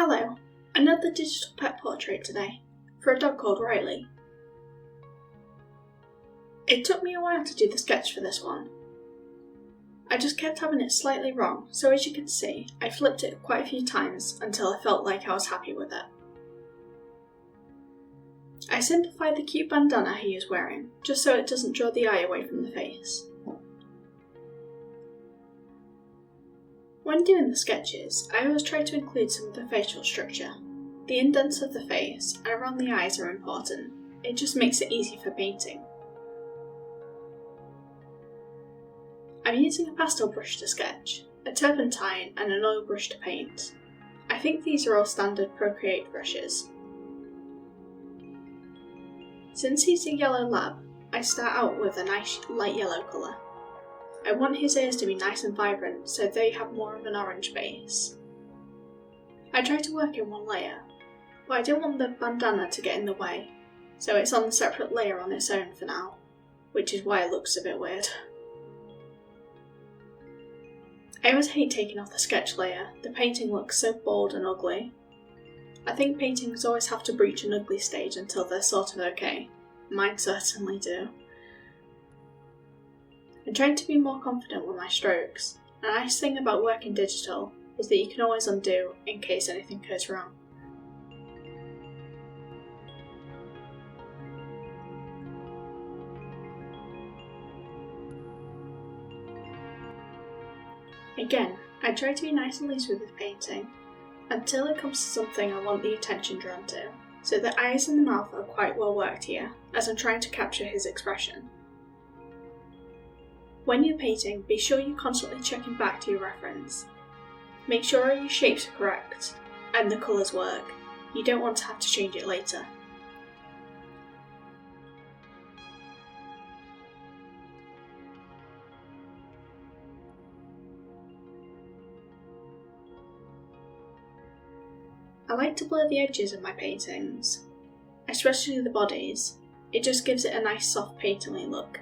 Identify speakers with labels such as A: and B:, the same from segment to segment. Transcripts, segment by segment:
A: Hello, another digital pet portrait today, for a dog called Riley. It took me a while to do the sketch for this one. I just kept having it slightly wrong, so as you can see, I flipped it quite a few times until I felt like I was happy with it. I simplified the cute bandana he is wearing, just so it doesn't draw the eye away from the face. When doing the sketches, I always try to include some of the facial structure. The indents of the face and around the eyes are important. It just makes it easy for painting. I'm using a pastel brush to sketch, a turpentine and an oil brush to paint. I think these are all standard Procreate brushes. Since he's a yellow lab, I start out with a nice light yellow colour. I want his ears to be nice and vibrant so they have more of an orange base. I try to work in one layer, but I don't want the bandana to get in the way, so it's on a separate layer on its own for now, which is why it looks a bit weird. I always hate taking off the sketch layer, the painting looks so bold and ugly. I think paintings always have to breach an ugly stage until they're sort of okay. Mine certainly do. I'm trying to be more confident with my strokes. A nice thing about working digital is that you can always undo in case anything goes wrong. Again, I try to be nice and loose with the painting, until it comes to something I want the attention drawn to, so the eyes and the mouth are quite well worked here, as I'm trying to capture his expression. When you're painting, be sure you're constantly checking back to your reference. Make sure your shapes are correct, and the colours work. You don't want to have to change it later. I like to blur the edges of my paintings, especially the bodies. It just gives it a nice soft painterly look.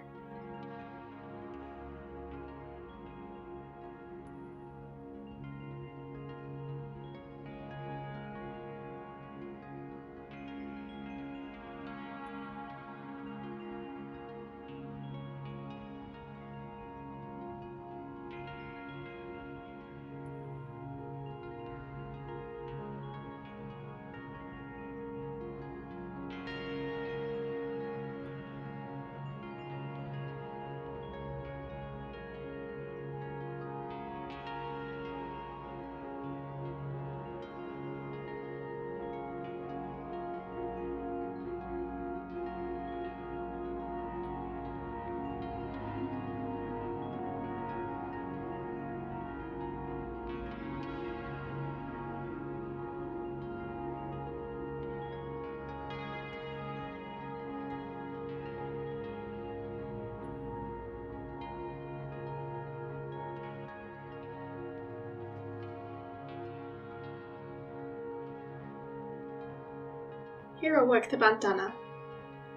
A: Here I work the bandana.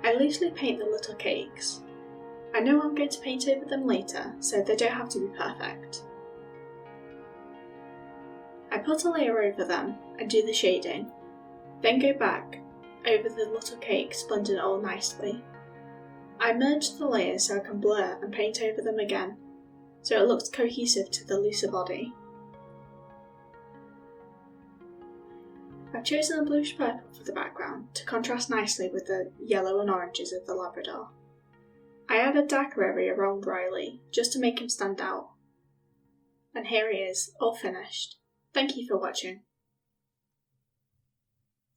A: I loosely paint the little cakes. I know I'm going to paint over them later, so they don't have to be perfect. I put a layer over them and do the shading, then go back over the little cakes, blend it all nicely. I merge the layers so I can blur and paint over them again, so it looks cohesive to the looser body. I've chosen a bluish purple for the background to contrast nicely with the yellow and oranges of the Labrador. I added a darker area around Riley just to make him stand out. And here he is, all finished. Thank you for watching.